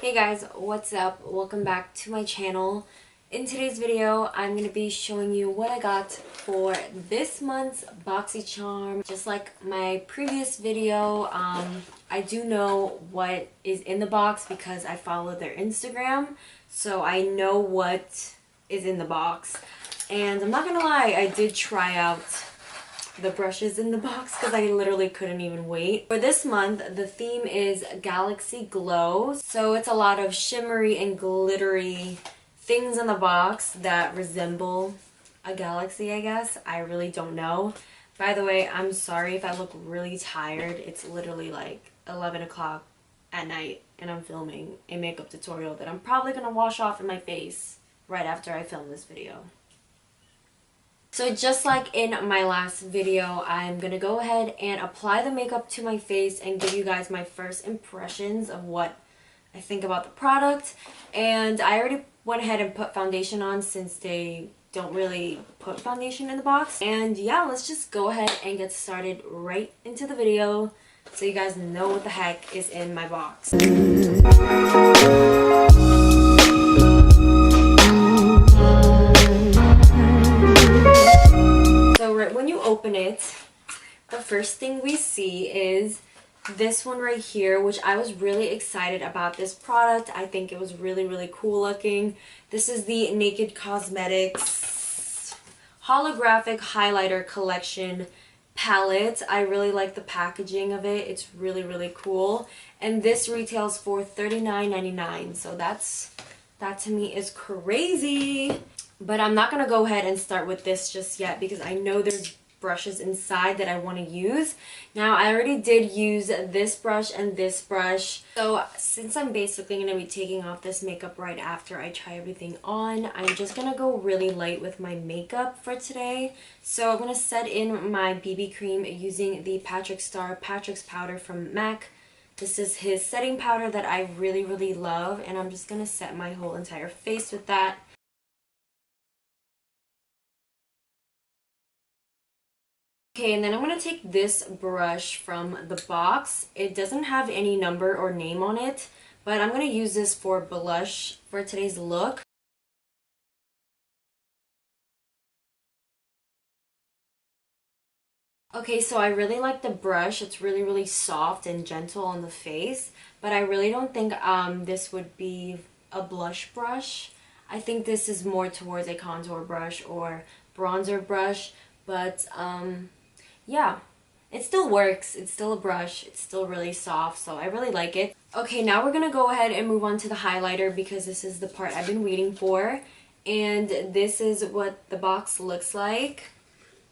Hey guys, what's up? Welcome back to my channel. In today's video, I'm going to be showing you what I got for this month's Boxycharm. Just like my previous video, I do know what is in the box because I follow their Instagram, so I know what is in the box. And I'm not going to lie, I did try out the brushes in the box because I literally couldn't even wait. For this month, the theme is Galaxy Glow. So it's a lot of shimmery and glittery things in the box that resemble a galaxy, I guess. I really don't know. By the way, I'm sorry if I look really tired. It's literally like 11 o'clock at night and I'm filming a makeup tutorial that I'm probably going to wash off in my face right after I film this video. So just like in my last video, I'm going to go ahead and apply the makeup to my face and give you guys my first impressions of what I think about the product. And I already went ahead and put foundation on since they don't really put foundation in the box. And yeah, let's just go ahead and get started right into the video so you guys know what the heck is in my box. When you open it, the first thing we see is this one right here, which I was really excited about this product. I think it was really cool looking. This is the Naked Cosmetics Holographic Highlighter Collection palette. I really like the packaging of it. It's really cool. And this retails for $39.99. So that to me is crazy. But I'm not going to go ahead and start with this just yet because I know there's brushes inside that I want to use. Now, I already did use this brush and this brush. So, since I'm basically going to be taking off this makeup right after I try everything on, I'm just going to go really light with my makeup for today. So, I'm going to set in my BB cream using the Patrick's powder from MAC. This is his setting powder that I really love, and I'm just going to set my whole entire face with that. Okay, and then I'm going to take this brush from the box. It doesn't have any number or name on it, but I'm going to use this for blush for today's look. Okay, so I really like the brush. It's really soft and gentle on the face, but I really don't think this would be a blush brush. I think this is more towards a contour brush or bronzer brush, but yeah, it still works. It's still a brush. It's still really soft, so I really like it. Okay, now we're going to go ahead and move on to the highlighter because this is the part I've been waiting for. And this is what the box looks like.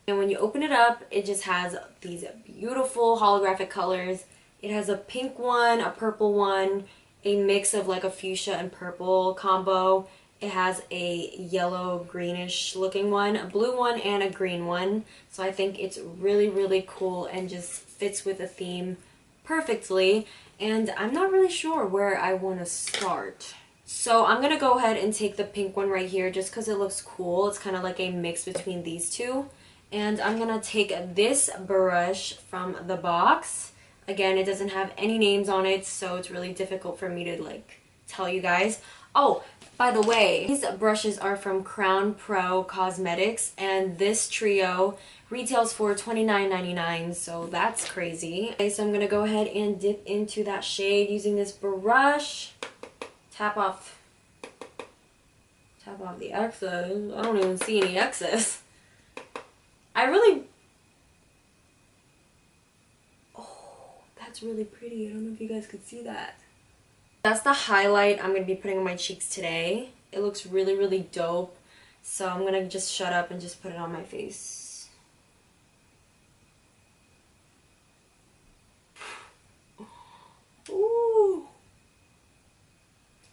And when you open it up, it just has these beautiful holographic colors. It has a pink one, a purple one, a mix of like a fuchsia and purple combo. It has a yellow greenish looking one, a blue one, and a green one. So I think it's really cool and just fits with the theme perfectly. And I'm not really sure where I want to start. So I'm going to go ahead and take the pink one right here just because it looks cool. It's kind of like a mix between these two. And I'm going to take this brush from the box. Again, it doesn't have any names on it, so it's really difficult for me to like tell you guys. Oh, by the way, these brushes are from Crown Pro Cosmetics, and this trio retails for $29.99, so that's crazy. Okay, so I'm going to go ahead and dip into that shade using this brush. Tap off the excess. I don't even see any excess. Oh, that's really pretty. I don't know if you guys could see that. That's the highlight I'm going to be putting on my cheeks today. It looks really dope. So I'm going to just shut up and just put it on my face. Ooh.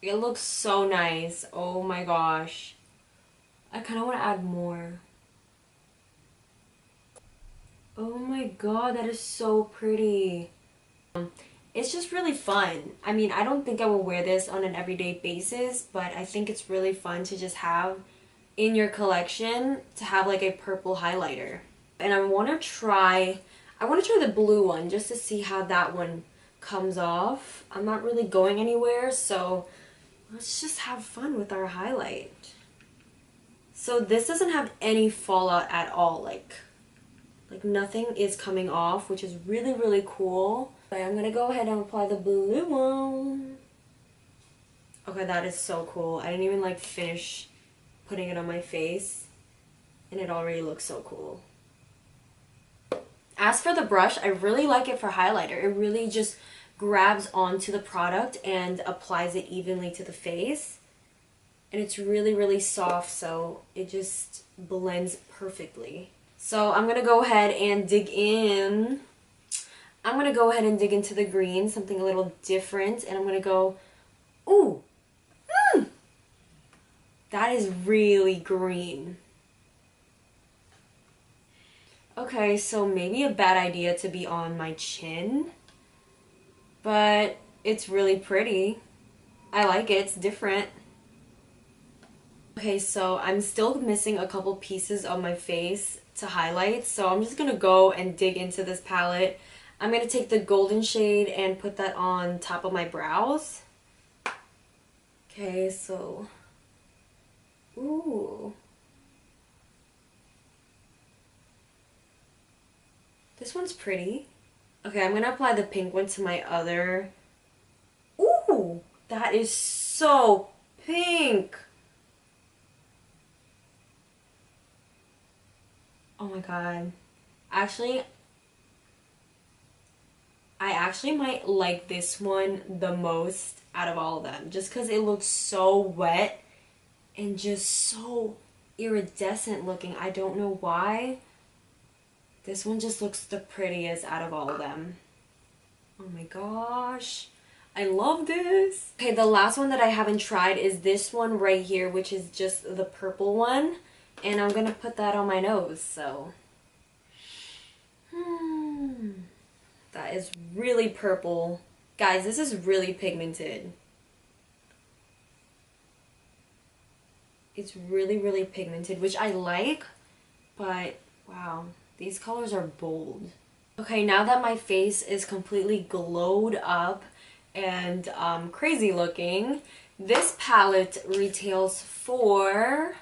It looks so nice. Oh my gosh. I kind of want to add more. Oh my god, that is so pretty. It's just really fun. I mean, I don't think I will wear this on an everyday basis, but I think it's really fun to just have in your collection to have like a purple highlighter. And I want to try the blue one just to see how that one comes off. I'm not really going anywhere, so let's just have fun with our highlight. So this doesn't have any fallout at all, like nothing is coming off, which is really, really cool. Okay, I'm gonna go ahead and apply the blue one. Okay, that is so cool. I didn't even like finish putting it on my face, and it already looks so cool. As for the brush, I really like it for highlighter. It really just grabs onto the product and applies it evenly to the face. And it's really, really soft, so it just blends perfectly. So I'm going to go ahead and dig in. I'm going to go ahead and dig into the green, something a little different. And I'm going to go, ooh, that is really green. Okay, so maybe a bad idea to be on my chin, but it's really pretty. I like it, it's different. Okay, so I'm still missing a couple pieces of my face to highlight, so I'm just gonna go and dig into this palette. I'm gonna take the golden shade and put that on top of my brows. Okay, so, ooh. This one's pretty. Okay, I'm gonna apply the pink one to my other. Ooh, that is so pink. Oh my god. Actually, I actually might like this one the most out of all of them, just because it looks so wet and just so iridescent looking. I don't know why. This one just looks the prettiest out of all of them. Oh my gosh. I love this. Okay, the last one that I haven't tried is this one right here, which is just the purple one. And I'm gonna put that on my nose, so. That is really purple. Guys, this is really pigmented. It's really, really pigmented, which I like, but wow. These colors are bold. Okay, now that my face is completely glowed up and crazy looking, this palette retails for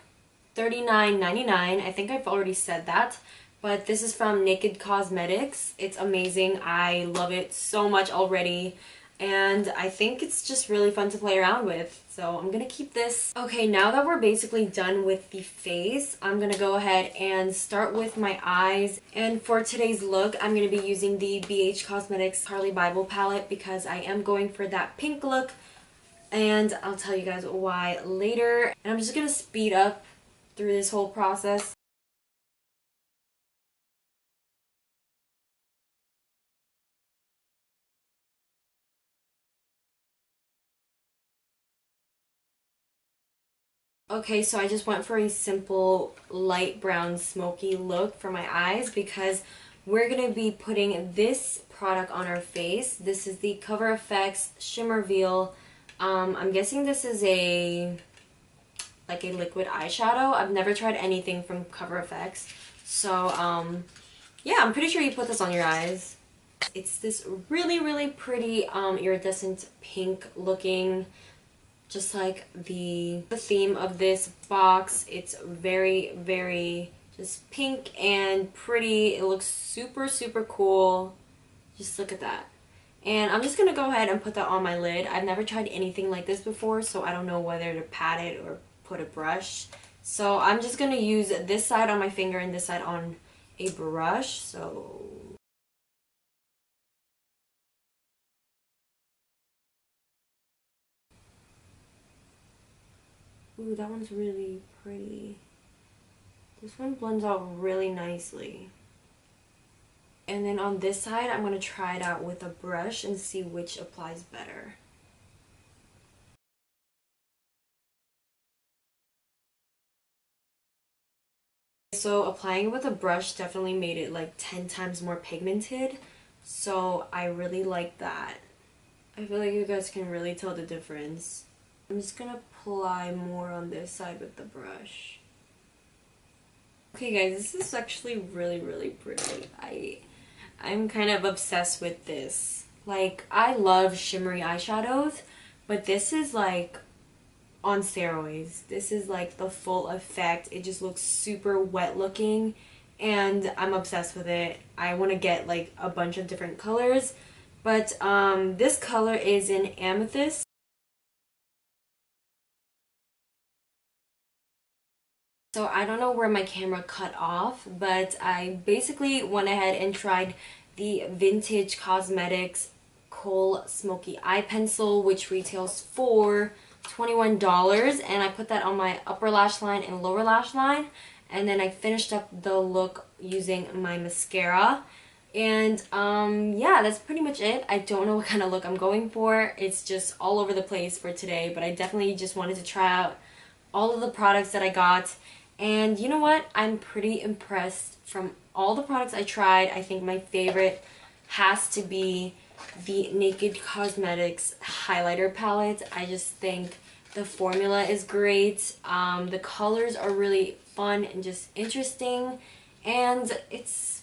$39.99. I think I've already said that, but this is from Naked Cosmetics. It's amazing. I love it so much already. And I think it's just really fun to play around with. So I'm gonna keep this. Okay, now that we're basically done with the face, I'm gonna go ahead and start with my eyes. And for today's look, I'm gonna be using the BH Cosmetics Carly Bible palette because I am going for that pink look. And I'll tell you guys why later. And I'm just gonna speed up through this whole process. Okay, so I just went for a simple light brown smoky look for my eyes because we're going to be putting this product on our face. This is the Cover FX Shimmer Veil. I'm guessing this is like a liquid eyeshadow. I've never tried anything from Cover FX. So, yeah, I'm pretty sure you put this on your eyes. It's this really, really pretty iridescent pink looking, just like the theme of this box. It's very, very just pink and pretty. It looks super, super cool. Just look at that. And I'm just going to go ahead and put that on my lid. I've never tried anything like this before, so I don't know whether to pat it or put a brush. So I'm just going to use this side on my finger and this side on a brush. So ooh, that one's really pretty. This one blends out really nicely. And then on this side, I'm going to try it out with a brush and see which applies better. So applying it with a brush definitely made it like 10 times more pigmented. So I really like that. I feel like you guys can really tell the difference. I'm just going to apply more on this side with the brush. Okay guys, this is actually really, really pretty. I'm kind of obsessed with this. Like, I love shimmery eyeshadows, but this is like on steroids. This is like the full effect. It just looks super wet looking, and I'm obsessed with it. I want to get like a bunch of different colors, but this color is in Amethyst. So I don't know where my camera cut off, but I basically went ahead and tried the Vintage Cosmetics Kohl Smoky Eye Pencil, which retails for $21, and I put that on my upper lash line and lower lash line, and then I finished up the look using my mascara. And yeah, that's pretty much it. I don't know what kind of look I'm going for. It's just all over the place for today, but I definitely just wanted to try out all of the products that I got. And you know what? I'm pretty impressed from all the products I tried. I think my favorite has to be the Naked Cosmetics highlighter palette. I just think the formula is great. The colors are really fun and just interesting, and it's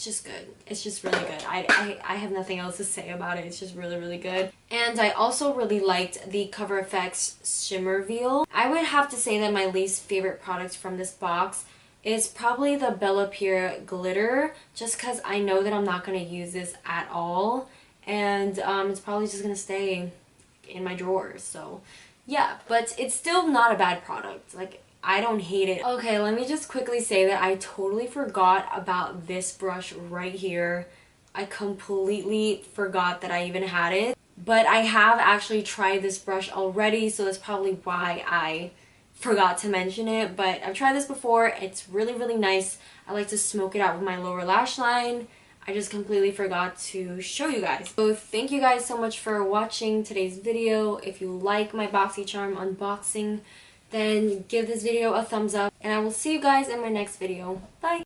just good. It's just really good. I have nothing else to say about it. It's just really, really good. And I also really liked the Cover FX Shimmer Veil. I would have to say that my least favorite product from this box is probably the Bella Pure Glitter, just because I know that I'm not going to use this at all, and it's probably just going to stay in my drawers. So yeah, but it's still not a bad product. Like, I don't hate it. Okay, let me just quickly say that I totally forgot about this brush right here. I completely forgot that I even had it. But I have actually tried this brush already, so that's probably why I forgot to mention it. But I've tried this before. It's really, really nice. I like to smoke it out with my lower lash line. I just completely forgot to show you guys. So thank you guys so much for watching today's video. If you like my Boxycharm unboxing, then give this video a thumbs up, and I will see you guys in my next video. Bye!